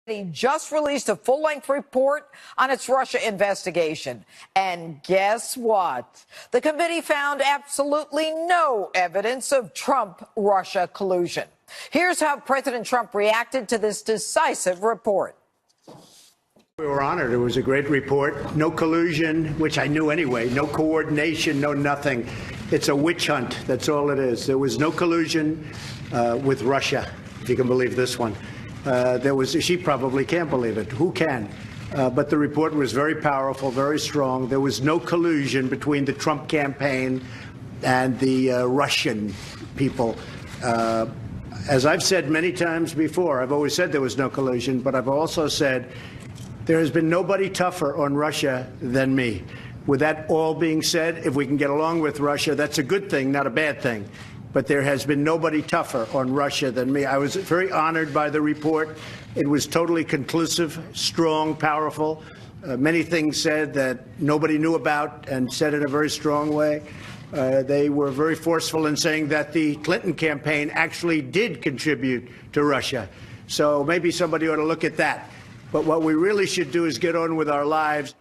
He just released a full-length report on its Russia investigation. And guess what? The committee found absolutely no evidence of Trump-Russia collusion. Here's how President Trump reacted to this decisive report. We were honored. It was a great report. No collusion, which I knew anyway. No coordination, no nothing. It's a witch hunt. That's all it is. There was no collusion with Russia, if you can believe this one. She probably can't believe it. Who can? But the report was very powerful, very strong. There was no collusion between the Trump campaign and the Russian people. As I've said many times before, I've always said there was no collusion, but I've also said there has been nobody tougher on Russia than me. With that all being said, if we can get along with Russia, that's a good thing, not a bad thing. But there has been nobody tougher on Russia than me. I was very honored by the report. It was totally conclusive, strong, powerful. Many things said that nobody knew about and said in a very strong way. They were very forceful in saying that the Clinton campaign actually did contribute to Russia. So maybe somebody ought to look at that. But what we really should do is get on with our lives.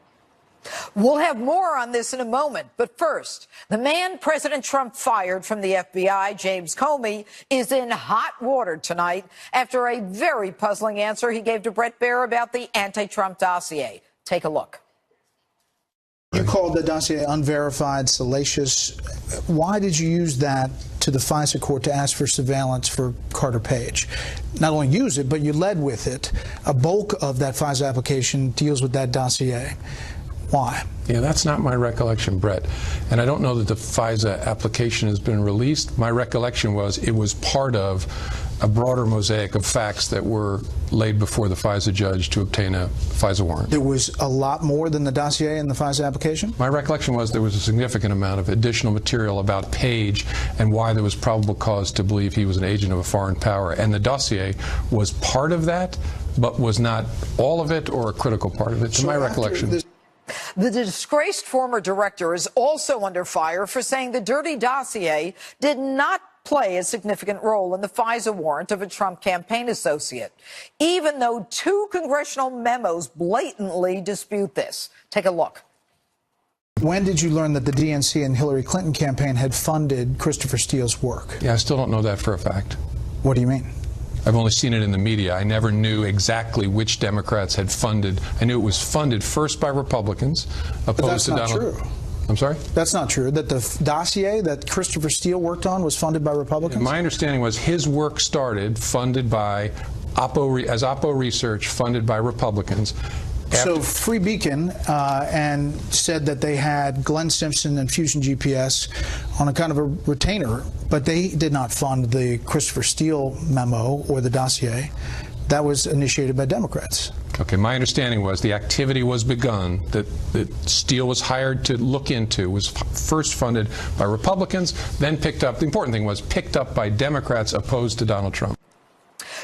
We'll have more on this in a moment. But first, the man President Trump fired from the FBI, James Comey, is in hot water tonight after a very puzzling answer he gave to Bret Baier about the anti-Trump dossier. Take a look. You called the dossier unverified, salacious. Why did you use that to the FISA court to ask for surveillance for Carter Page? Not only use it, but you led with it. A bulk of that FISA application deals with that dossier. Why? Yeah, that's not my recollection, Brett. And I don't know that the FISA application has been released. My recollection was it was part of a broader mosaic of facts that were laid before the FISA judge to obtain a FISA warrant. There was a lot more than the dossier in the FISA application? My recollection was there was a significant amount of additional material about Page and why there was probable cause to believe he was an agent of a foreign power. And the dossier was part of that, but was not all of it or a critical part of it, to my recollection. The disgraced former director is also under fire for saying the dirty dossier did not play a significant role in the FISA warrant of a Trump campaign associate, even though two congressional memos blatantly dispute this. Take a look. When did you learn that the DNC and Hillary Clinton campaign had funded Christopher Steele's work? Yeah, I still don't know that for a fact. What do you mean? I've only seen it in the media. I never knew exactly which Democrats had funded. I knew it was funded first by Republicans, opposed to Donald. That's not true. I'm sorry? That's not true. That the dossier that Christopher Steele worked on was funded by Republicans? My understanding was his work started funded by Oppo Research, funded by Republicans. So Free Beacon and said that they had Glenn Simpson and Fusion GPS on a kind of a retainer, but they did not fund the Christopher Steele memo or the dossier. That was initiated by Democrats. Okay, my understanding was the activity was begun, that Steele was hired to look into, was first funded by Republicans, then picked up, the important thing was picked up by Democrats opposed to Donald Trump.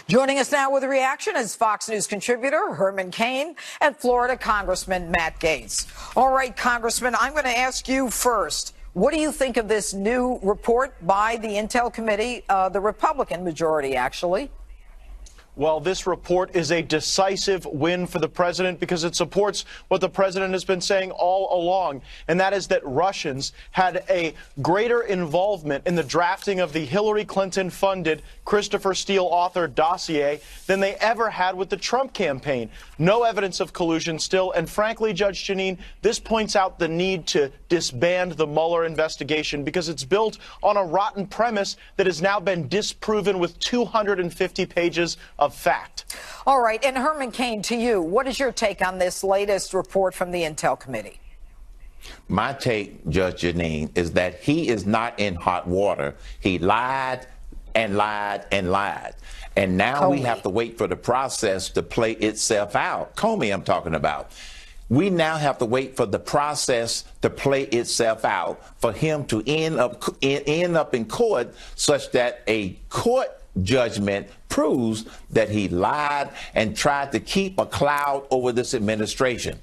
Joining us now with a reaction is Fox News contributor Herman Cain and Florida Congressman Matt Gaetz. All right, Congressman, I'm going to ask you first. What do you think of this new report by the Intel Committee, the Republican majority, actually? Well, this report is a decisive win for the president because it supports what the president has been saying all along, and that is that Russians had a greater involvement in the drafting of the Hillary Clinton-funded Christopher Steele-authored dossier than they ever had with the Trump campaign. No evidence of collusion still, and frankly, Judge Janine, this points out the need to disband the Mueller investigation because it's built on a rotten premise that has now been disproven with 250 pages of fact. All right. And Herman Cain, to you, what is your take on this latest report from the Intel Committee? My take, Judge Janine, is that he is not in hot water. He lied and lied and lied. And now we have to wait for the process to play itself out. Comey, I'm talking about. We now have to wait for the process to play itself out for him to end up in court such that a court judgment proves that he lied and tried to keep a cloud over this administration.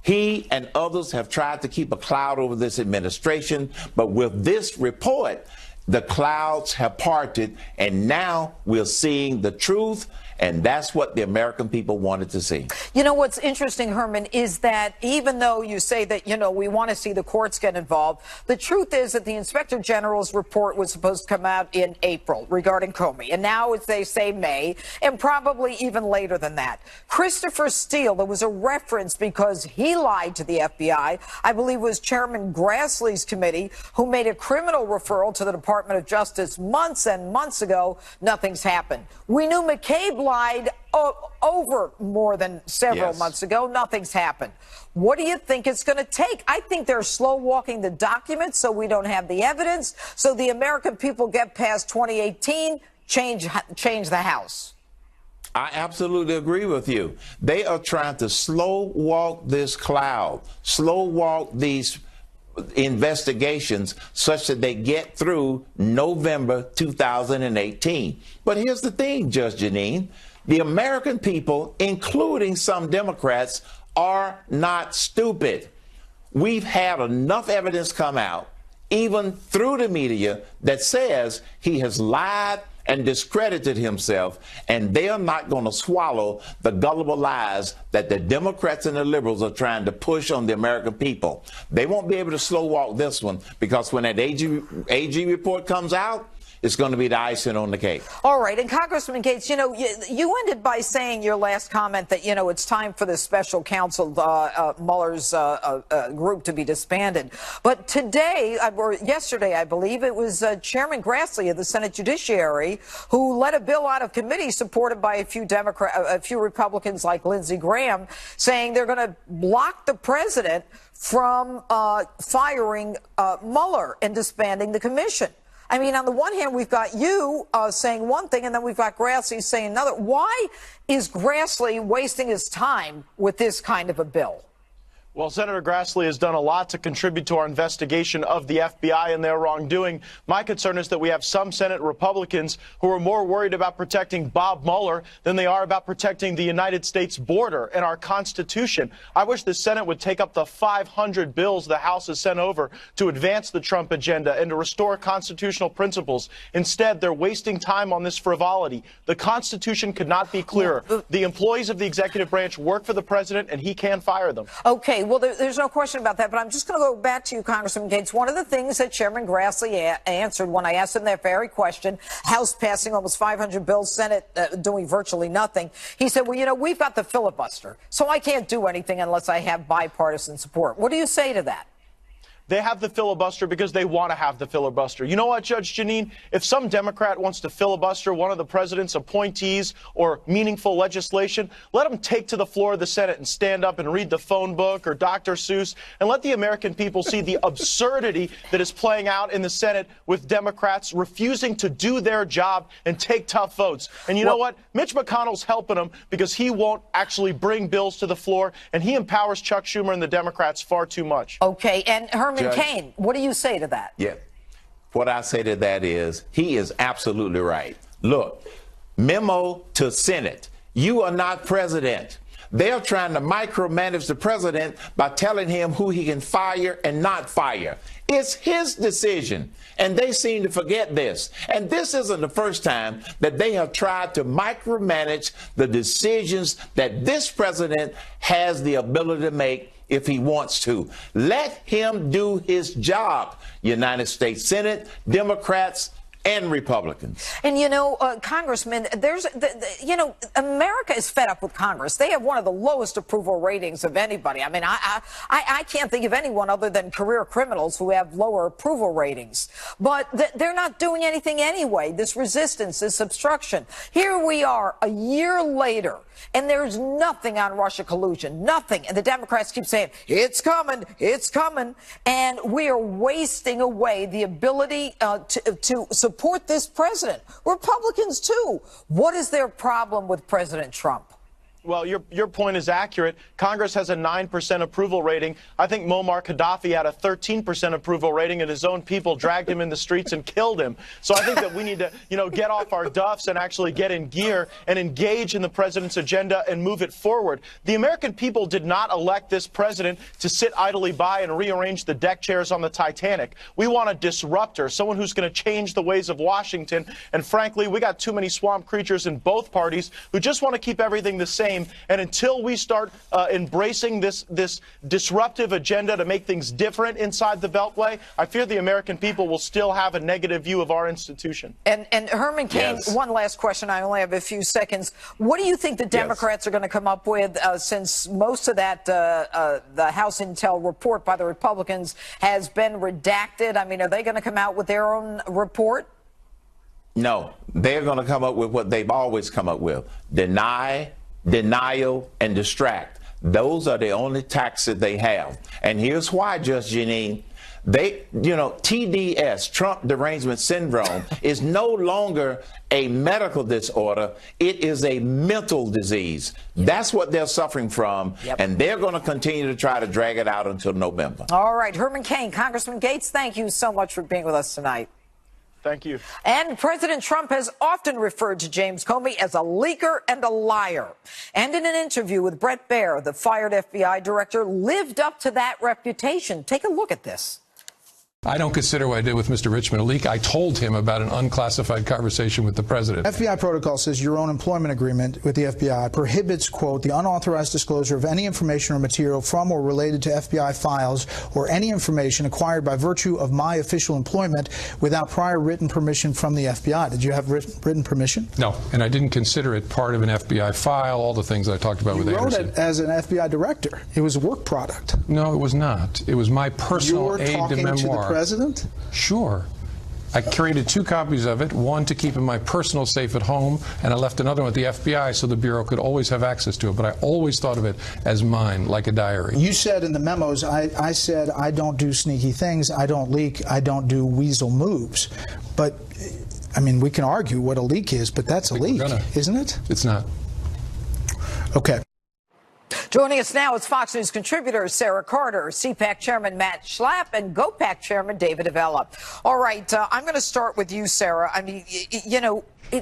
He and others have tried to keep a cloud over this administration, but with this report, the clouds have parted, and now we're seeing the truth, And that's what the American people wanted to see. You know, what's interesting, Herman, is that even though you say that, you know, we want to see the courts get involved, the truth is that the Inspector General's report was supposed to come out in April regarding Comey. And now it's, they say, May, and probably even later than that. Christopher Steele, there was a reference because he lied to the FBI. I believe it was Chairman Grassley's committee who made a criminal referral to the Department of Justice months and months ago. Nothing's happened. We knew McCabe lied over more than several months ago. Nothing's happened. What do you think it's going to take? I think they're slow walking the documents so we don't have the evidence, so the American people get past 2018, change the House. I absolutely agree with you. They are trying to slow walk this cloud, slow walk these investigations such that they get through November 2018. But here's the thing, Judge Janine. The American people, including some Democrats, are not stupid. We've had enough evidence come out, even through the media, that says he has lied and discredited himself, and they are not going to swallow the gullible lies that the Democrats and the liberals are trying to push on the American people. They won't be able to slow walk this one, because when that AG report comes out, it's going to be the icing on the cake. All right. And Congressman Gates, you know, you ended by saying your last comment that, you know, it's time for the special counsel, Mueller's group to be disbanded. But today, or yesterday, I believe, it was Chairman Grassley of the Senate Judiciary who led a bill out of committee supported by a few Republicans like Lindsey Graham, saying they're going to block the president from firing Mueller and disbanding the commission. I mean, on the one hand, we've got you saying one thing, and then we've got Grassley saying another. Why is Grassley wasting his time with this kind of a bill? Well, Senator Grassley has done a lot to contribute to our investigation of the FBI and their wrongdoing. My concern is that we have some Senate Republicans who are more worried about protecting Bob Mueller than they are about protecting the United States border and our Constitution. I wish the Senate would take up the 500 bills the House has sent over to advance the Trump agenda and to restore constitutional principles. Instead, they're wasting time on this frivolity. The Constitution could not be clearer. The employees of the executive branch work for the president, and he can fire them. Okay. Well, there's no question about that, but I'm just going to go back to you, Congressman Gates. One of the things that Chairman Grassley answered when I asked him that very question, House passing almost 500 bills, Senate doing virtually nothing, he said, well, you know, we've got the filibuster, so I can't do anything unless I have bipartisan support. What do you say to that? They have the filibuster because they want to have the filibuster. You know what, Judge Janine? If some Democrat wants to filibuster one of the president's appointees or meaningful legislation, let them take to the floor of the Senate and stand up and read the phone book or Dr. Seuss, and let the American people see the absurdity that is playing out in the Senate with Democrats refusing to do their job and take tough votes. And you know what? Mitch McConnell's helping them because he won't actually bring bills to the floor, and he empowers Chuck Schumer and the Democrats far too much. Okay, and Herman Judge Cain, what do you say to that? Yeah. What I say to that is he is absolutely right. Look, memo to Senate. You are not president. They're trying to micromanage the president by telling him who he can fire and not fire. It's his decision, and they seem to forget this. And this isn't the first time that they have tried to micromanage the decisions that this president has the ability to make if he wants to. Let him do his job, United States Senate, Democrats, and Republicans. And, you know, Congressman, you know, America is fed up with Congress. They have one of the lowest approval ratings of anybody. I mean, I can't think of anyone other than career criminals who have lower approval ratings. But they're not doing anything anyway. This resistance, this obstruction. Here we are a year later, and there's nothing on Russia collusion, nothing. And the Democrats keep saying, it's coming, it's coming. And we are wasting away the ability to support this president. Republicans, too. What is their problem with President Trump? Well, your point is accurate. Congress has a 9% approval rating. I think Muammar Gaddafi had a 13% approval rating, and his own people dragged him in the streets and killed him. So I think that we need to, get off our duffs and actually get in gear and engage in the president's agenda and move it forward. The American people did not elect this president to sit idly by and rearrange the deck chairs on the Titanic. We want a disruptor, someone who's going to change the ways of Washington. And frankly, we got too many swamp creatures in both parties who just want to keep everything the same. And until we start embracing this disruptive agenda to make things different inside the Beltway, I fear the American people will still have a negative view of our institution. And Herman Cain, Yes. One last question. I only have a few seconds. What do you think the Democrats are going to come up with, since most of that the House Intel report by the Republicans has been redacted? I mean, are they going to come out with their own report? No, they're going to come up with what they've always come up with: deny, denial, and distract. Those are the only tactics that they have. And here's why, Judge Jeanine. TDS, Trump Derangement Syndrome, is no longer a medical disorder. It is a mental disease. That's what they're suffering from. And they're going to continue to try to drag it out until November. All right. Herman Cain, Congressman Gates, thank you so much for being with us tonight. Thank you. And President Trump has often referred to James Comey as a leaker and a liar. And in an interview with Bret Baier, the fired FBI director lived up to that reputation. Take a look at this. I don't consider what I did with Mr. Richmond a leak. I told him about an unclassified conversation with the president. FBI protocol says your own employment agreement with the FBI prohibits, quote, the unauthorized disclosure of any information or material from or related to FBI files or any information acquired by virtue of my official employment without prior written permission from the FBI. Did you have written permission? No, and I didn't consider it part of an FBI file, all the things I talked about with Anderson. You wrote it as an FBI director. It was a work product. No, it was not. It was my personal aide de memoir. President? Sure. I created 2 copies of it, one to keep in my personal safe at home, and I left another one with the FBI so the Bureau could always have access to it. But I always thought of it as mine, like a diary. You said in the memos, I said, I don't do sneaky things, I don't leak, I don't do weasel moves. But, I mean, we can argue what a leak is, but that's a leak, isn't it? It's not. Okay. Joining us now is Fox News contributor Sarah Carter, CPAC chairman Matt Schlapp, and GOPAC chairman David Avella. All right, I'm going to start with you, Sarah. I mean,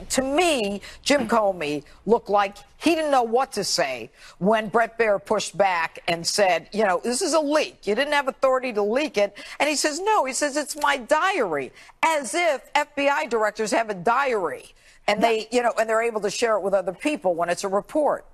to me, Jim Comey looked like he didn't know what to say when Bret Baier pushed back and said, this is a leak. You didn't have authority to leak it. And he says, no, he says, it's my diary, as if FBI directors have a diary and they, and they're able to share it with other people when it's a report.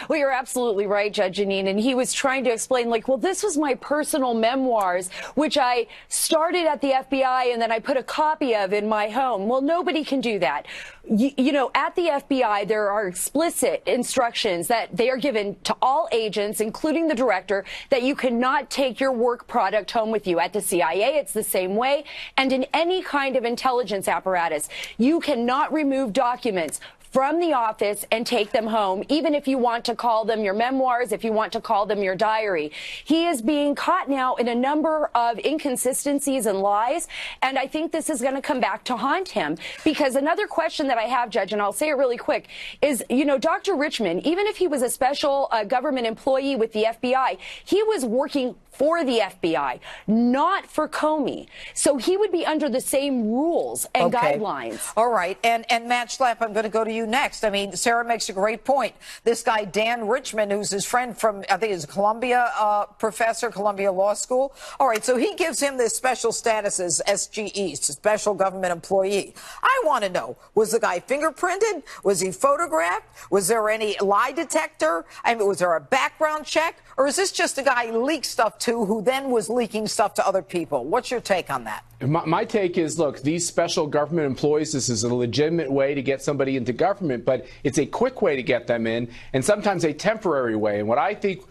Well, you're absolutely right, Judge Jeanine. And he was trying to explain, well, this was my personal memoirs, which I started at the FBI and then I put a copy of in my home. Well, nobody can do that. At the FBI, there are explicit instructions that they are given to all agents, including the director, that you cannot take your work product home with you. At the CIA, it's the same way. And in any kind of intelligence apparatus, you cannot remove documents from the office and take them home, even if you want to call them your memoirs, if you want to call them your diary. He is being caught now in a number of inconsistencies and lies, and I think this is going to come back to haunt him. Because another question that I have, Judge, and I'll say it really quick, is, Dr. Richmond, even if he was a special government employee with the FBI, he was working for the FBI, not for Comey. So he would be under the same rules and guidelines. All right. And Matt Schlapp, I'm going to go to you next. I mean, Sarah makes a great point. This guy, Dan Richmond, who's his friend from, I think he's a Columbia professor, Columbia Law School. All right. So he gives him this special status as SGE, special government employee. I want to know, was the guy fingerprinted? Was he photographed? Was there any lie detector? I mean, was there a background check? Or is this just a guy who leaked stuff to, who then was leaking stuff to other people? What's your take on that? My take is, look, these special government employees, this is a legitimate way to get somebody into government, but it's a quick way to get them in, and sometimes a temporary way. And what I think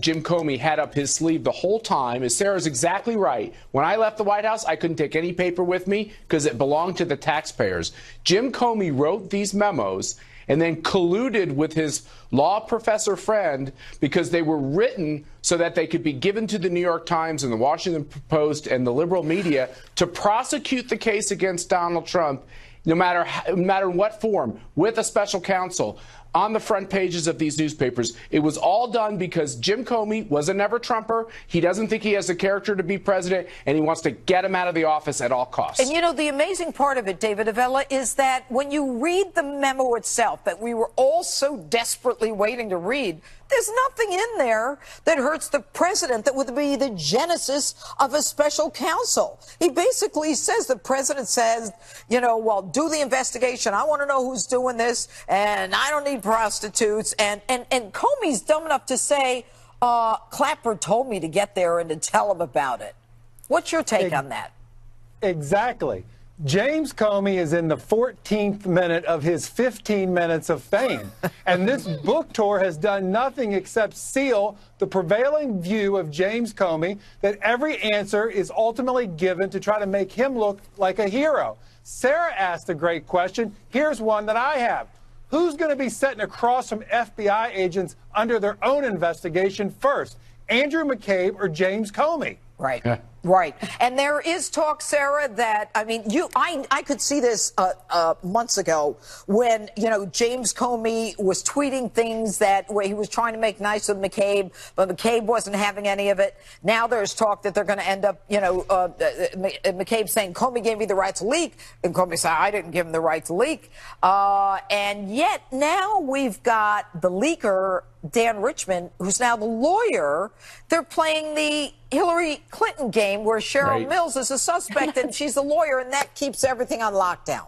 Jim Comey had up his sleeve the whole time is, Sarah's exactly right. When I left the White House, I couldn't take any paper with me because it belonged to the taxpayers. Jim Comey wrote these memos and then colluded with his law professor friend because they were written so that they could be given to the New York Times and the Washington Post and the liberal media to prosecute the case against Donald Trump no matter what form, with a special counsel, on the front pages of these newspapers. It was all done because Jim Comey was a never-Trumper. He doesn't think he has the character to be president, and he wants to get him out of the office at all costs. And, you know, the amazing part of it, David Avella, is that when you read the memo itself that we were all so desperately waiting to read, there's nothing in there that hurts the president that would be the genesis of a special counsel. He basically says, the president says, you know, well, do the investigation. I want to know who's doing this, and I don't need prostitutes. And Comey's dumb enough to say, Clapper told me to get there and to tell him about it. What's your take on that? Exactly. James Comey is in the 14th minute of his 15 minutes of fame. And this book tour has done nothing except seal the prevailing view of James Comey that every answer is ultimately given to try to make him look like a hero. Sarah asked a great question. Here's one that I have. Who's going to be sitting across from FBI agents under their own investigation first? Andrew McCabe or James Comey? Right. Right. And there is talk, Sarah, that, I mean, I could see this months ago when, you know, James Comey was tweeting things that where he was trying to make nice with McCabe, but McCabe wasn't having any of it. Now there's talk that they're going to end up, you know, McCabe saying Comey gave me the right to leak, and Comey said I didn't give him the right to leak. And yet now we've got the leaker, Dan Richmond, who's now the lawyer. They're playing the Hillary Clinton game where Cheryl Mills is a suspect and she's the lawyer, and that keeps everything on lockdown.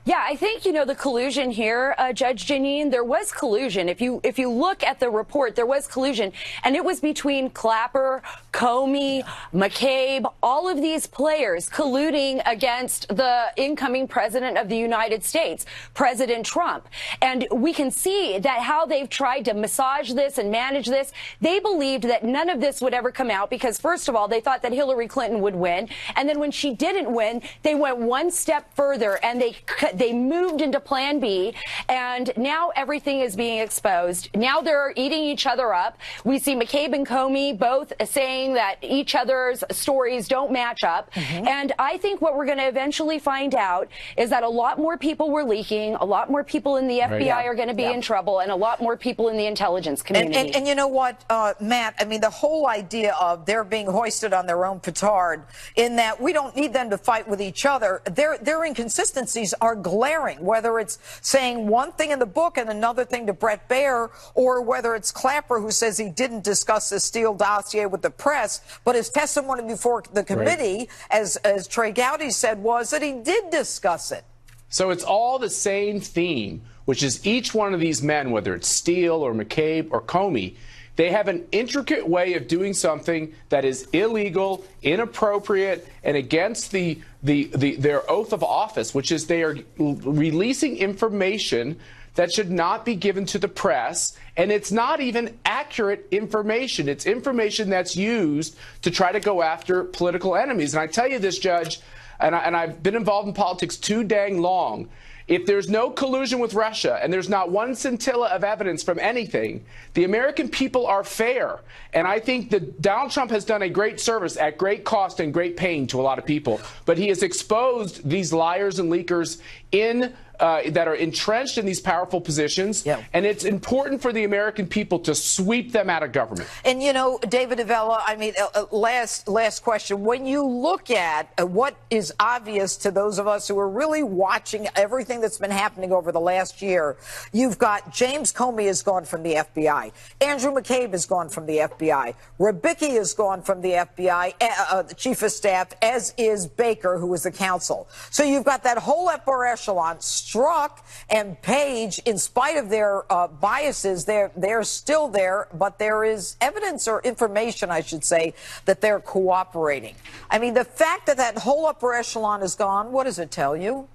Yeah, I think, you know, the collusion here, Judge Jeanine, there was collusion. If you look at the report, there was collusion, and it was between Clapper, Comey, McCabe, all of these players colluding against the incoming president of the United States, President Trump. And we can see that how they've tried to massage this and manage this. They believed that none of this would ever come out because, first of all, they thought that Hillary Clinton would win. And then when she didn't win, they went one step further and they moved into Plan B, and now everything is being exposed. Now they're eating each other up. We see McCabe and Comey both saying that each other's stories don't match up. And I think what we're going to eventually find out is that a lot more people were leaking, a lot more people in the FBI are going to be in trouble, and a lot more people in the intelligence community. And you know what, Matt, I mean, the whole idea of they're being hoisted on their own petard, in that we don't need them to fight with each other, their inconsistencies are glaring, whether it's saying one thing in the book and another thing to Brett Baer, or whether it's Clapper who says he didn't discuss the Steele dossier with the press, but his testimony before the committee, as Trey Gowdy said, was that he did discuss it. So it's all the same theme, which is each one of these men, whether it's Steele or McCabe or Comey, they have an intricate way of doing something that is illegal, inappropriate, and against their oath of office, which is they are releasing information that should not be given to the press, and it's not even accurate information. It's information that's used to try to go after political enemies. And I tell you this, Judge, and I've been involved in politics too dang long, if there's no collusion with Russia and there's not one scintilla of evidence from anything, the American people are fair. And I think that Donald Trump has done a great service at great cost and great pain to a lot of people. But he has exposed these liars and leakers that are entrenched in these powerful positions. And it's important for the American people to sweep them out of government. And, you know, David Avella, I mean, last question. When you look at what is obvious to those of us who are really watching everything that's been happening over the last year, you've got James Comey has gone from the FBI. Andrew McCabe has gone from the FBI. Rybicki has gone from the FBI, the chief of staff, as is Baker, who was the counsel. So you've got that whole upper echelon. Strzok and Page, in spite of their biases, they're still there, but there is evidence or information, I should say, that they're cooperating. I mean, the fact that that whole upper echelon is gone, what does it tell you?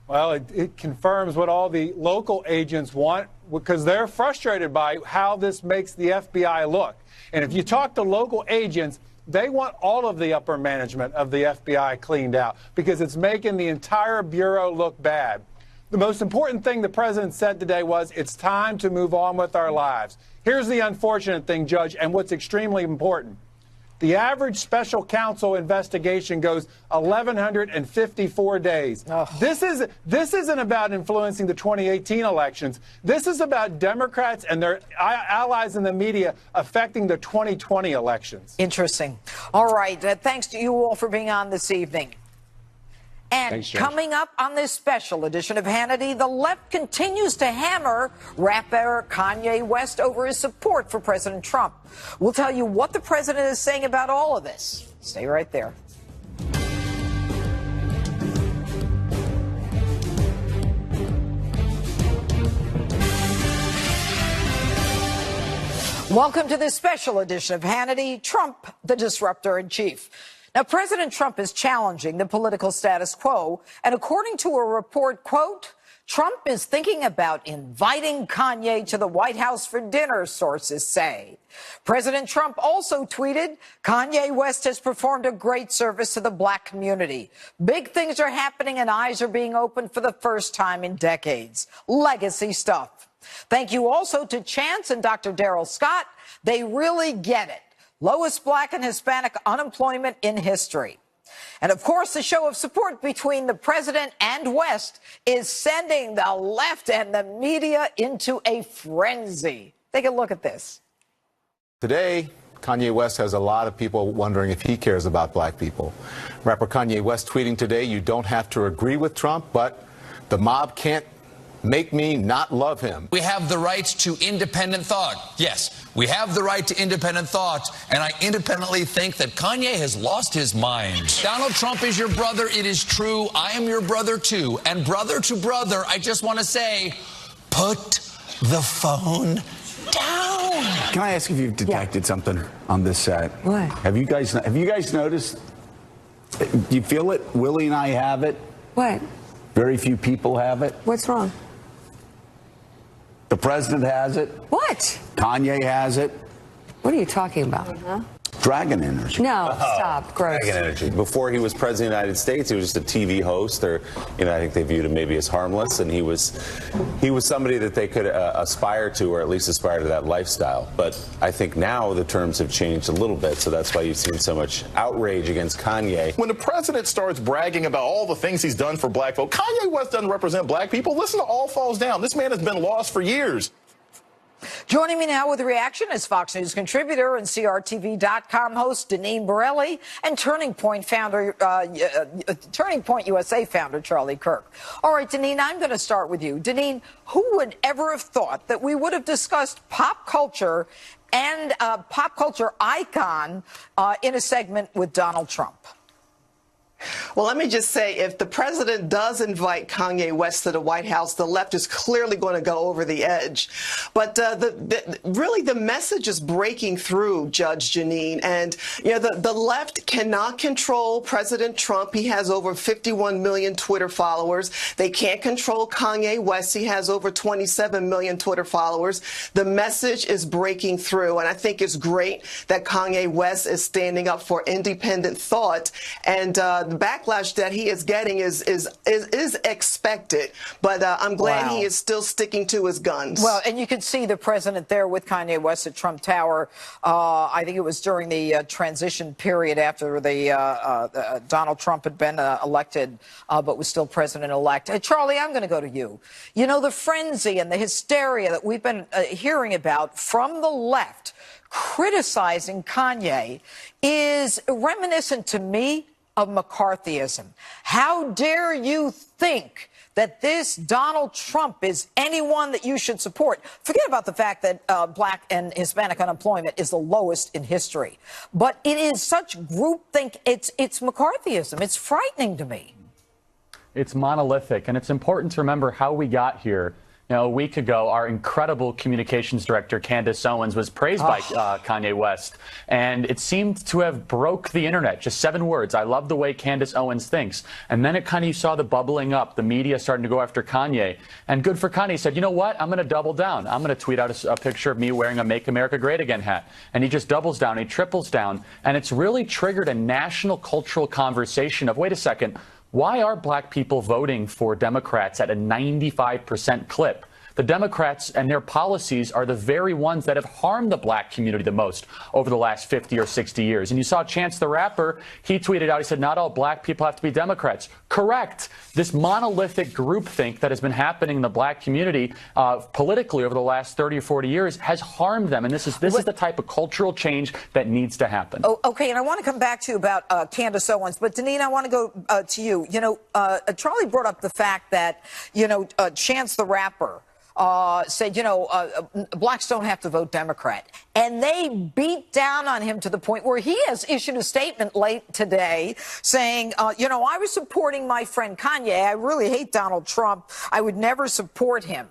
Well, it confirms what all the local agents want, because they're frustrated by how this makes the FBI look. And if you talk to local agents, they want all of the upper management of the FBI cleaned out because it's making the entire bureau look bad. The most important thing the president said today was it's time to move on with our lives. Here's the unfortunate thing, Judge, and what's extremely important. The average special counsel investigation goes 1,154 days. Oh. This isn't about influencing the 2018 elections. This is about Democrats and their allies in the media affecting the 2020 elections. Interesting. All right. Thanks to you all for being on this evening. And Thanks, Judge. coming up on this special edition of Hannity, the left continues to hammer rapper Kanye West over his support for President Trump. We'll tell you what the president is saying about all of this. Stay right there. Welcome to this special edition of Hannity, Trump, the disruptor in chief. Now, President Trump is challenging the political status quo, and according to a report, quote, Trump is thinking about inviting Kanye to the White House for dinner, sources say. President Trump also tweeted, Kanye West has performed a great service to the black community. Big things are happening and eyes are being opened for the first time in decades. Legacy stuff. Thank you also to Chance and Dr. Daryl Scott. They really get it. Lowest black and Hispanic unemployment in history. And of course, the show of support between the president and West is sending the left and the media into a frenzy. Take a look at this. Today, Kanye West has a lot of people wondering if he cares about black people. Rapper Kanye West tweeting today, you don't have to agree with Trump, but the mob can't make me not love him. We have the right to independent thought. Yes, we have the right to independent thought, and I independently think that Kanye has lost his mind. Donald Trump is your brother. It is true. I am your brother, too. And brother to brother, I just want to say, put the phone down. Can I ask if you've detected something on this set? What? Have you guys noticed? Do you feel it? Willie and I have it. What? Very few people have it. What's wrong? The president has it. What? Kanye has it. What are you talking about? Dragon energy. No, stop. Gross. Dragon energy. Before he was president of the United States, he was just a TV host, or I think they viewed him maybe as harmless, and he was somebody that they could aspire to, or at least aspire to that lifestyle. But I think now the terms have changed a little bit, so that's why you've seen so much outrage against Kanye. When the president starts bragging about all the things he's done for black folk, Kanye West doesn't represent black people. Listen to All Falls Down. This man has been lost for years. Joining me now with a reaction is Fox News contributor and CRTV.com host Deneen Borelli and Turning Point USA founder Charlie Kirk. All right, Deneen, I'm going to start with you. Deneen, who would ever have thought that we would have discussed pop culture and pop culture icon in a segment with Donald Trump? Well, let me just say, if the president does invite Kanye West to the White House, the left is clearly going to go over the edge. But really, the message is breaking through, Judge Janine. And, the left cannot control President Trump. He has over 51 million Twitter followers. They can't control Kanye West. He has over 27 million Twitter followers. The message is breaking through. And I think it's great that Kanye West is standing up for independent thought. And the backlash that he is getting is expected, but I'm glad he is still sticking to his guns. Well, and you could see the president there with Kanye West at Trump Tower. I think it was during the transition period after the Donald Trump had been elected, but was still president-elect. Charlie, I'm going to go to you. You know, the frenzy and the hysteria that we've been hearing about from the left criticizing Kanye is reminiscent to me of McCarthyism. How dare you think that this Donald Trump is anyone that you should support? Forget about the fact that black and Hispanic unemployment is the lowest in history. But it is such groupthink. It's McCarthyism. It's frightening to me. It's monolithic, and it's important to remember how we got here. A week ago, our incredible communications director, Candace Owens, was praised by Kanye West, and it seemed to have broke the internet. Just 7 words. I love the way Candace Owens thinks. And then you saw the bubbling up, the media starting to go after Kanye. And good for Kanye. He said, you know what? I'm going to double down. I'm going to tweet out a picture of me wearing a Make America Great Again hat. And he just doubles down. He triples down. And it's really triggered a national cultural conversation of, wait a second, why are black people voting for Democrats at a 95% clip? the Democrats and their policies are the very ones that have harmed the black community the most over the last 50 or 60 years. And you saw Chance the Rapper, he tweeted out, he said, not all black people have to be Democrats. Correct. This monolithic groupthink that has been happening in the black community politically over the last 30 or 40 years has harmed them. And this is the type of cultural change that needs to happen. Oh, okay, and I want to come back to you about Candace Owens, but Deneen, I want to go to you. You know, Charlie brought up the fact that, you know, Chance the Rapper said, you know, blacks don't have to vote Democrat. And they beat down on him to the point where he has issued a statement late today saying, you know, I was supporting my friend Kanye. I really hate Donald Trump. I would never support him.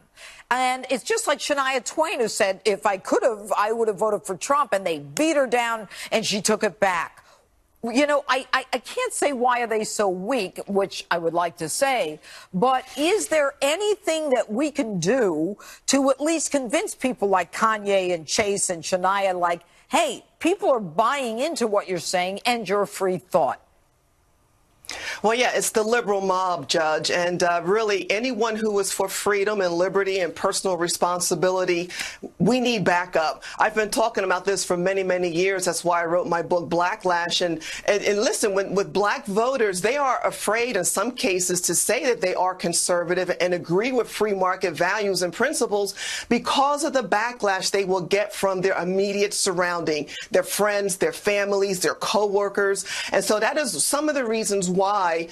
And it's just like Shania Twain, who said, if I could have, I would have voted for Trump. And they beat her down and she took it back. You know, I can't say why are they so weak, which I would like to say, but is there anything that we can do to at least convince people like Kanye and Chase and Shania, like, hey, people are buying into what you're saying and your free thought? Well, yeah, it's the liberal mob, Judge, and really anyone who is for freedom and liberty and personal responsibility, we need backup. I've been talking about this for many, many years. That's why I wrote my book, Blacklash. And listen, with black voters, they are afraid in some cases to say that they are conservative and agree with free market values and principles because of the backlash they will get from their immediate surrounding, their friends, their families, their co-workers. And so that is some of the reasons why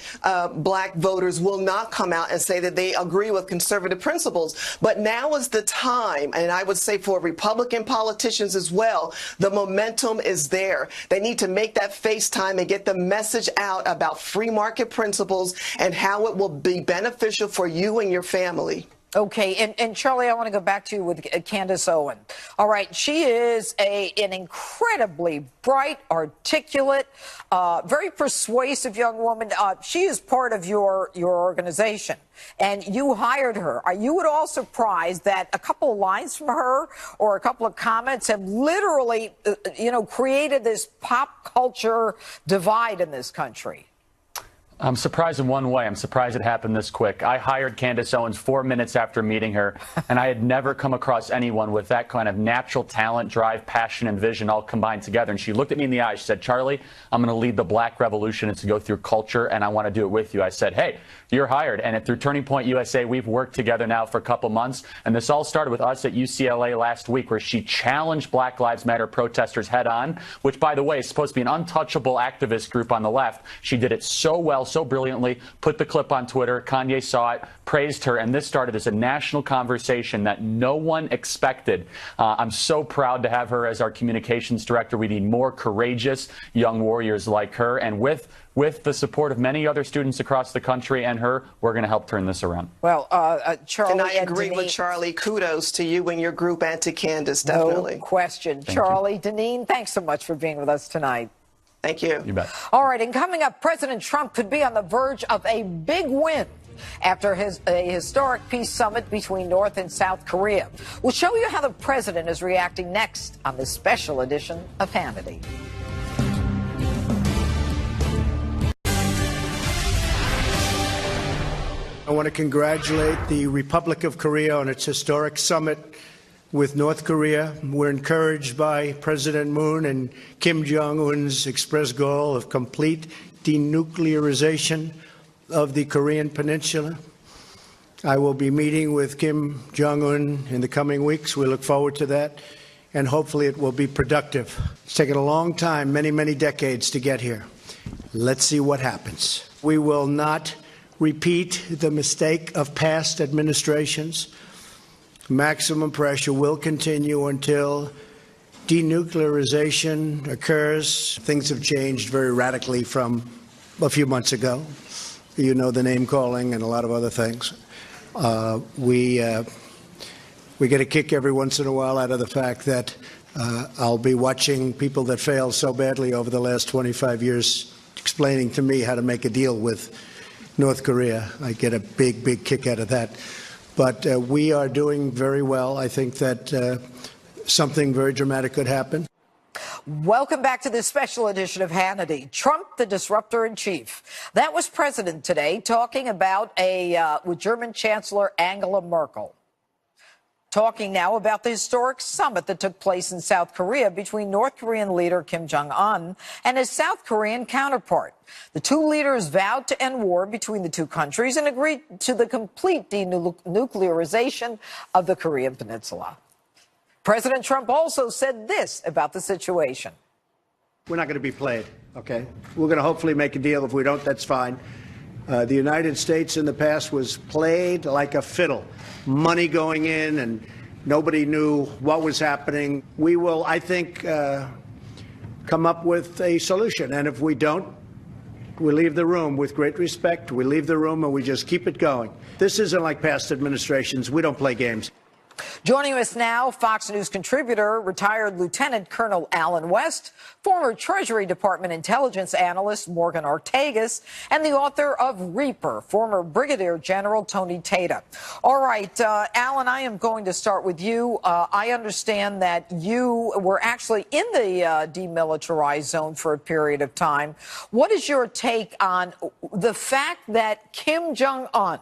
black voters will not come out and say that they agree with conservative principles. But now is the time, and I would say for Republican politicians as well, the momentum is there. They need to make that FaceTime and get the message out about free market principles and how it will be beneficial for you and your family. Okay, and Charlie, I want to go back to you with Candace Owens. All right, she is an incredibly bright, articulate, very persuasive young woman. She is part of your organization, and you hired her. Are you at all surprised that a couple of lines from her or a couple of comments have literally, you know, created this pop culture divide in this country? I'm surprised in one way. I'm surprised it happened this quick. I hired Candace Owens 4 minutes after meeting her, and I had never come across anyone with that kind of natural talent, drive, passion, and vision all combined together. And she looked at me in the eye. She said, Charlie, I'm going to lead the black revolution. It's to go through culture, and I want to do it with you. I said, hey, you're hired. And through Turning Point USA, we've worked together now for a couple months. And this all started with us at UCLA last week, where she challenged Black Lives Matter protesters head on, which, by the way, is supposed to be an untouchable activist group on the left. She did it so well, so brilliantly, put the clip on Twitter. Kanye saw it, praised her, and this started as a national conversation that no one expected. I'm so proud to have her as our communications director. We need more courageous young warriors like her, and with the support of many other students across the country and her, we're going to help turn this around. Well, Charlie, and I agree with Charlie. Kudos to you and your group and to Candace, definitely. No question. Charlie, Deneen, thanks so much for being with us tonight. Thank you. You bet. All right, and coming up, President Trump could be on the verge of a big win after a historic peace summit between North and South Korea. We'll show you how the president is reacting next on this special edition of Hannity. I want to congratulate the Republic of Korea on its historic summit with North Korea. We're encouraged by President Moon and Kim Jong-un's expressed goal of complete denuclearization of the Korean Peninsula. I will be meeting with Kim Jong-un in the coming weeks. We look forward to that, and hopefully it will be productive. It's taken a long time, many, many decades to get here. Let's see what happens. We will not repeat the mistake of past administrations. Maximum pressure will continue until denuclearization occurs. Things have changed very radically from a few months ago. You know, the name calling and a lot of other things. We get a kick every once in a while out of the fact that I'll be watching people that failed so badly over the last 25 years explaining to me how to make a deal with North Korea. I get a big, big kick out of that. But we are doing very well. I think that something very dramatic could happen. Welcome back to this special edition of Hannity. Trump, the disruptor in chief. That was President today talking about with German Chancellor Angela Merkel. Talking now about the historic summit that took place in South Korea between North Korean leader Kim Jong-un and his South Korean counterpart. The two leaders vowed to end war between the two countries and agreed to the complete denuclearization of the Korean Peninsula. President Trump also said this about the situation. We're not going to be played, okay? We're going to hopefully make a deal. If we don't, that's fine. The United States in the past was played like a fiddle. Money going in and nobody knew what was happening. We will, I think, come up with a solution. And if we don't, we leave the room with great respect. We leave the room and we just keep it going. This isn't like past administrations. We don't play games. Joining us now, Fox News contributor, retired Lieutenant Colonel Alan West, former Treasury Department intelligence analyst Morgan Ortagus, and the author of Reaper, former Brigadier General Tony Tata. All right, Alan, I am going to start with you. I understand that you were actually in the demilitarized zone for a period of time. What is your take on the fact that Kim Jong-un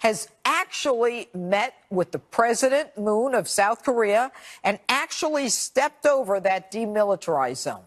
has actually met with the President Moon of South Korea and actually stepped over that demilitarized zone?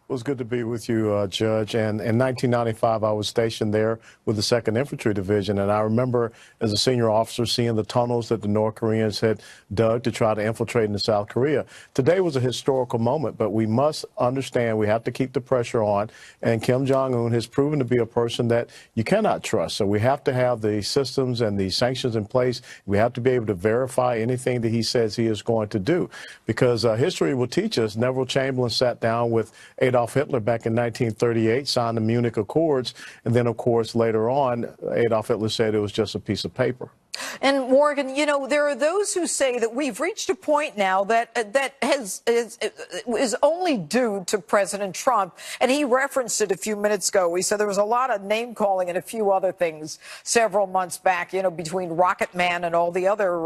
It was good to be with you, Judge. And in 1995, I was stationed there with the 2nd Infantry Division. And I remember as a senior officer seeing the tunnels that the North Koreans had dug to try to infiltrate into South Korea. Today was a historical moment, but we must understand we have to keep the pressure on. And Kim Jong-un has proven to be a person that you cannot trust. So we have to have the systems and the sanctions in place. We have to be able to verify anything that he says he is going to do. Because history will teach us Neville Chamberlain sat down with Adolf Hitler back in 1938, signed the Munich Accords, and then, of course, later on, Adolf Hitler said it was just a piece of paper. And Morgan, you know, there are those who say that we've reached a point now that is only due to President Trump. And he referenced it a few minutes ago. He said there was a lot of name calling and a few other things several months back, you know, between Rocket Man and all the other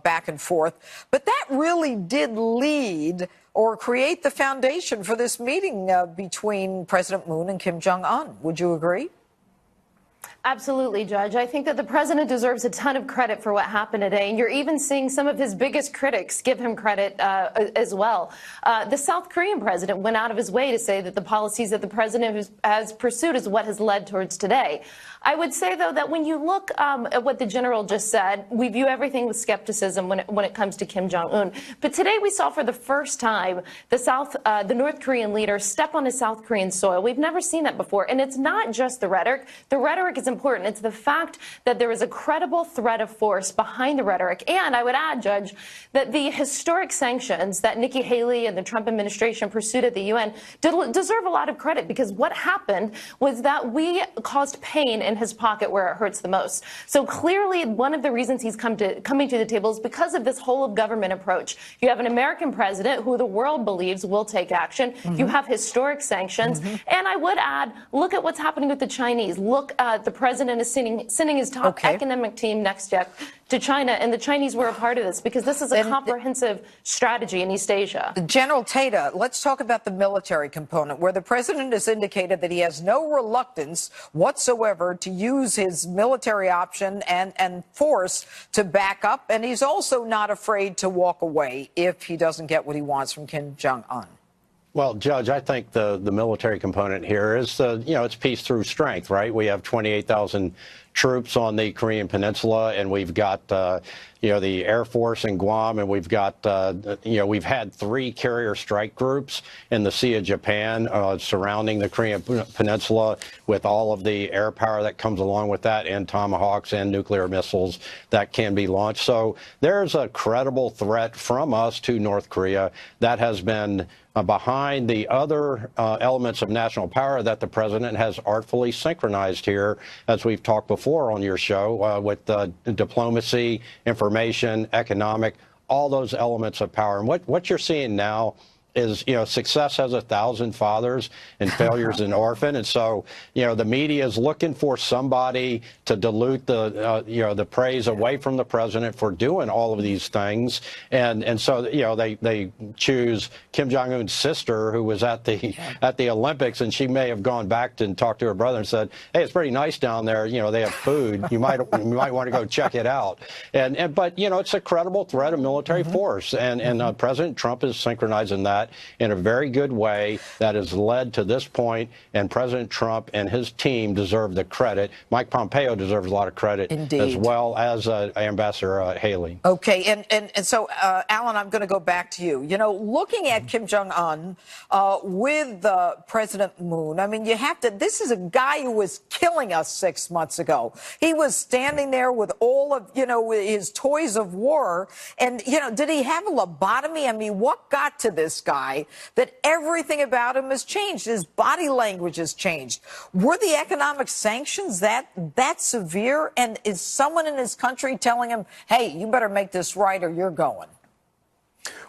back and forth. But that really did lead or create the foundation for this meeting between President Moon and Kim Jong-un. Would you agree? Absolutely, Judge. I think that the president deserves a ton of credit for what happened today. And you're even seeing some of his biggest critics give him credit as well. The South Korean president went out of his way to say that the policies that the president has pursued is what has led towards today. I would say, though, that when you look at what the general just said, we view everything with skepticism when it comes to Kim Jong-un. But today we saw for the first time the North Korean leader step on a South Korean soil. We've never seen that before. And it's not just the rhetoric. The rhetoric is important. It's the fact that there is a credible threat of force behind the rhetoric. And I would add, Judge, that the historic sanctions that Nikki Haley and the Trump administration pursued at the UN deserve a lot of credit, because what happened was that we caused pain in his pocket where it hurts the most. So clearly one of the reasons he's coming to the table is because of this whole of government approach. You have an American president who the world believes will take action. You have historic sanctions. And I would add, look at what's happening with the Chinese. Look, the president is sending his top economic team next year to China, and the Chinese were a part of this because this is a comprehensive strategy in East Asia. General Tata, let's talk about the military component, where the president has indicated that he has no reluctance whatsoever to use his military option and force to back up, and he's also not afraid to walk away if he doesn't get what he wants from Kim Jong-un. Well, Judge, I think the military component here is, it's peace through strength, right? We have 28,000 troops on the Korean Peninsula, and we've got, the Air Force in Guam, and we've got, we've had 3 carrier strike groups in the Sea of Japan surrounding the Korean Peninsula with all of the air power that comes along with that, and Tomahawks and nuclear missiles that can be launched. So there's a credible threat from us to North Korea that has been behind the other elements of national power that the president has artfully synchronized here, as we've talked before on your show, with diplomacy, information, economic, all those elements of power. And what you're seeing now is, success has 1,000 fathers and failures an orphan. And so, the media is looking for somebody to dilute the praise away from the president for doing all of these things. And so, they choose Kim Jong-un's sister, who was at the Olympics, and she may have gone back and talked to her brother and said, hey, it's pretty nice down there. They have food. You might want to go check it out. But it's a credible threat of military force. And President Trump is synchronizing that in a very good way that has led to this point, and President Trump and his team deserve the credit. Mike Pompeo deserves a lot of credit, as well as Ambassador Haley. Okay, and so, Alan, I'm going to go back to you. Looking at Kim Jong-un with President Moon, I mean, this is a guy who was killing us 6 months ago. He was standing there with all of, his toys of war, and, did he have a lobotomy? I mean, what got to this guy that everything about him has changed? His body language has changed. Were the economic sanctions that severe? And is someone in his country telling him, hey, you better make this right or you're going?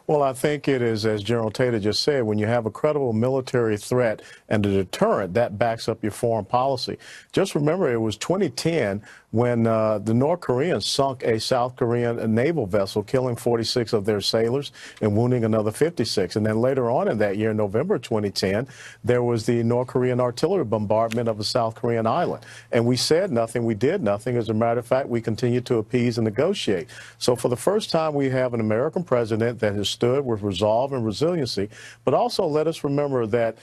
Well, I think it is, as General Tater just said, when you have a credible military threat and a deterrent, that backs up your foreign policy. Just remember, it was 2010 when the North Koreans sunk a South Korean naval vessel, killing 46 of their sailors and wounding another 56. And then later on in that year, November 2010, there was the North Korean artillery bombardment of a South Korean island. And we said nothing, we did nothing. As a matter of fact, we continued to appease and negotiate. So for the first time, we have an American president that has stood with resolve and resiliency. But also let us remember that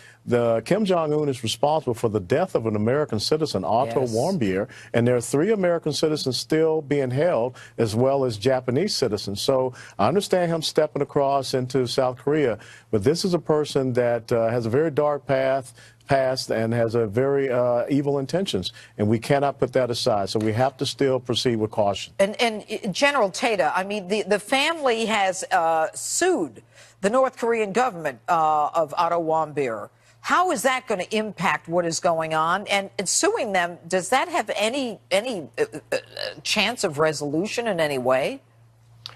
Kim Jong-un is responsible for the death of an American citizen, Otto Warmbier, and there are 3 American citizens still being held, as well as Japanese citizens. So I understand him stepping across into South Korea, but this is a person that has a very dark past and has a very evil intentions, and we cannot put that aside. So we have to still proceed with caution. And General Tater, I mean, the family has sued the North Korean government of Otto Warmbier. How is that going to impact what is going on? And suing them, does that have any chance of resolution in any way?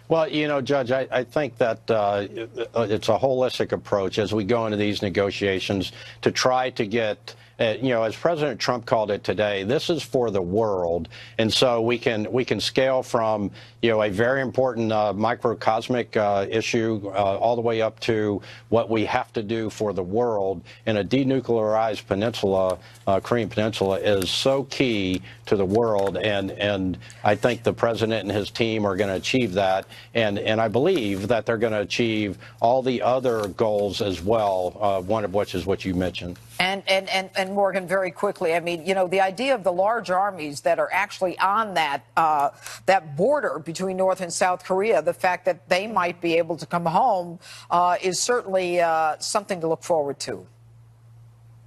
Well, Judge, I think that it's a holistic approach as we go into these negotiations to try to get, as President Trump called it today, this is for the world. And so we can scale from, a very important microcosmic issue all the way up to what we have to do for the world. And a denuclearized peninsula, Korean Peninsula, is so key to the world. And I think the president and his team are going to achieve that. And I believe that they're going to achieve all the other goals as well, one of which is what you mentioned. And Morgan, very quickly, I mean, the idea of the large armies that are actually on that border between North and South Korea, the fact that they might be able to come home is certainly something to look forward to.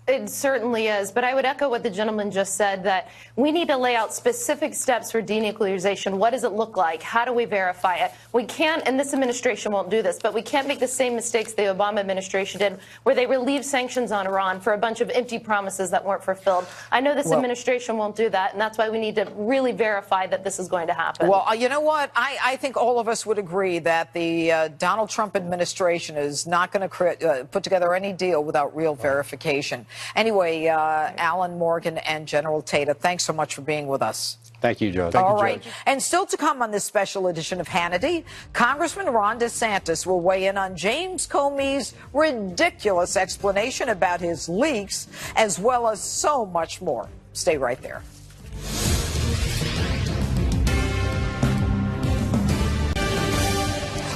It certainly is, but I would echo what the gentleman just said, that we need to lay out specific steps for denuclearization. What does it look like? How do we verify it? We can't, and this administration won't do this, but we can't make the same mistakes the Obama administration did, where they relieved sanctions on Iran for a bunch of empty promises that weren't fulfilled. I know this administration won't do that, and that's why we need to really verify that this is going to happen. Well, you know what? I think all of us would agree that the Donald Trump administration is not going to put together any deal without real verification. Anyway, Alan, Morgan, and General Tater, thanks so much for being with us. Thank you, Judge. All right. And still to come on this special edition of Hannity, Congressman Ron DeSantis will weigh in on James Comey's ridiculous explanation about his leaks, as well as so much more. Stay right there.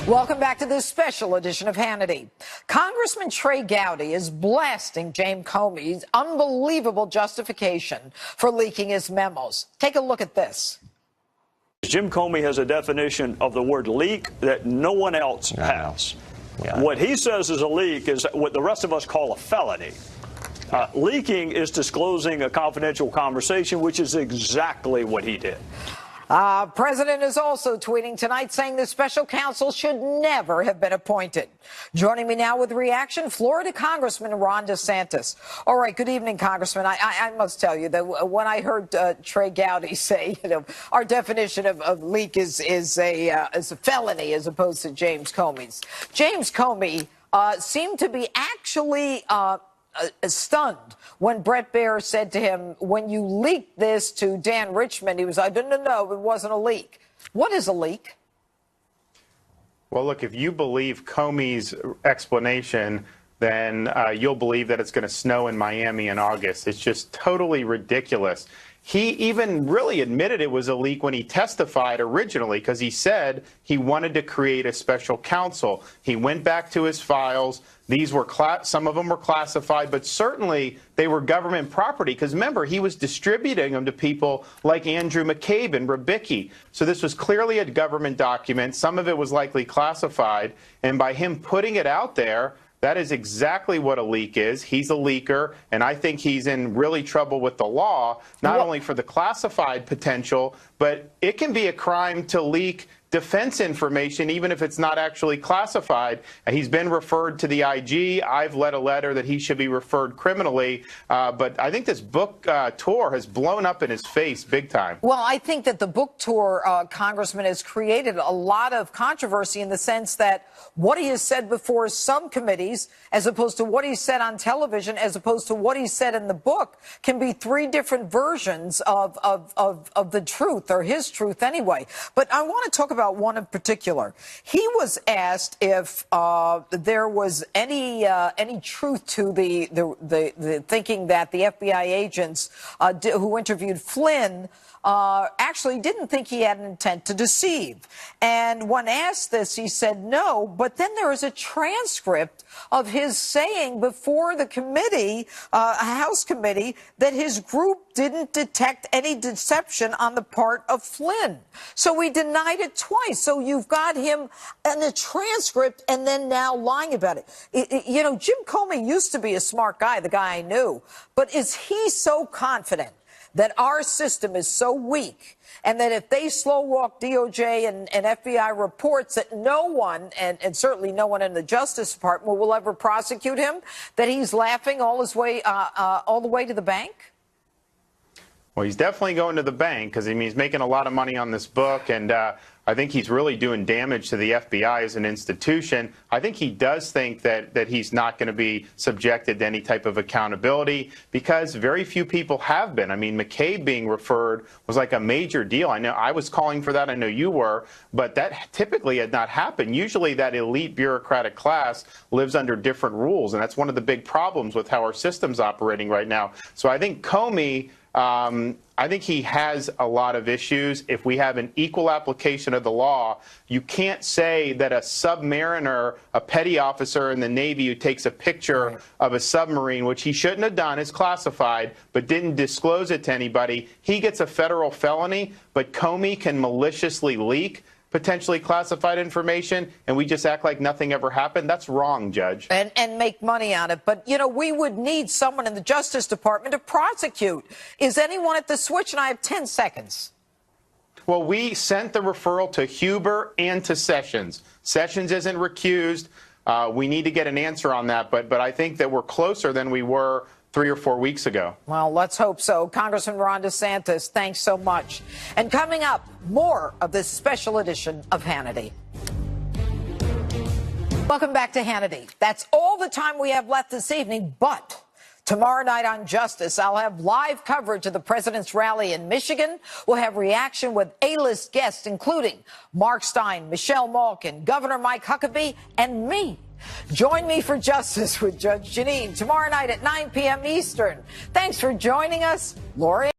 Welcome back to this special edition of Hannity. Congressman Trey Gowdy is blasting James Comey's unbelievable justification for leaking his memos. Take a look at this. Jim Comey has a definition of the word leak that no one else has. Yeah. What he says is a leak is what the rest of us call a felony. Leaking is disclosing a confidential conversation, which is exactly what he did. President is also tweeting tonight saying the special counsel should never have been appointed. Joining me now with reaction, Florida Congressman Ron DeSantis. All right, good evening, Congressman. I must tell you that when I heard Trey Gowdy say, our definition of leak is a felony as opposed to James Comey's. James Comey seemed to be actually stunned when Brett Baier said to him, when you leaked this to Dan Richmond, he was like, no, it wasn't a leak. What is a leak? Well, look, if you believe Comey's explanation, then you'll believe that it's going to snow in Miami in August. It's just totally ridiculous. He even really admitted it was a leak when he testified originally, because he said he wanted to create a special counsel. He went back to his files. These were some of them were classified, but certainly they were government property, because remember, he was distributing them to people like Andrew McCabe and Rubicki. So this was clearly a government document. Some of it was likely classified, and by him putting it out there, that is exactly what a leak is. He's a leaker, and I think he's in really trouble with the law, not only for the classified potential, but it can be a crime to leak defense information, even if it's not actually classified. He's been referred to the IG. I've led a letter that he should be referred criminally. But I think this book tour has blown up in his face big time. Well, I think that the book tour, Congressman, has created a lot of controversy in the sense that what he has said before subcommittees, as opposed to what he said on television, as opposed to what he said in the book, can be three different versions of the truth, or his truth anyway. But I want to talk about one in particular. He was asked if there was any truth to the thinking that the FBI agents who interviewed Flynn actually didn't think he had an intent to deceive. And when asked this, he said no, but then there is a transcript of his saying before the committee, a House committee, that his group didn't detect any deception on the part of Flynn. So he denied it twice. So you've got him in a transcript and then now lying about it. You know, Jim Comey used to be a smart guy, the guy I knew, but is he so confident that our system is so weak, and that if they slow walk DOJ and FBI reports, that no one, and certainly no one in the Justice Department, will ever prosecute him, that he's laughing all the way to the bank? Well, he's definitely going to the bank, because he's making a lot of money on this book, and I think he's really doing damage to the FBI as an institution. I think he does think that he's not going to be subjected to any type of accountability, because very few people have been. I mean, McCabe being referred was like a major deal. I know I was calling for that. I know you were, but that typically had not happened. Usually that elite bureaucratic class lives under different rules, and that's one of the big problems with how our system's operating right now. So I think Comey, I think he has a lot of issues. If we have an equal application of the law, you can't say that a submariner, a petty officer in the Navy who takes a picture of a submarine, which he shouldn't have done, is classified, but didn't disclose it to anybody, he gets a federal felony, but Comey can maliciously leak potentially classified information, and we just act like nothing ever happened. That's wrong, Judge. And make money on it. But, you know, we would need someone in the Justice Department to prosecute. Is anyone at the switch? And I have 10 seconds. Well, we sent the referral to Huber and to Sessions. Sessions isn't recused. We need to get an answer on that, but I think that we're closer than we were 3 or 4 weeks ago. Well, let's hope so. Congressman Ron DeSantis, thanks so much. And coming up, more of this special edition of Hannity. Welcome back to Hannity. That's all the time we have left this evening, but tomorrow night on Justice, I'll have live coverage of the president's rally in Michigan. We'll have reaction with A-list guests, including Mark Stein, Michelle Malkin, Governor Mike Huckabee, and me. Join me for Justice with Judge Janine tomorrow night at 9 p.m. Eastern. Thanks for joining us, Lori.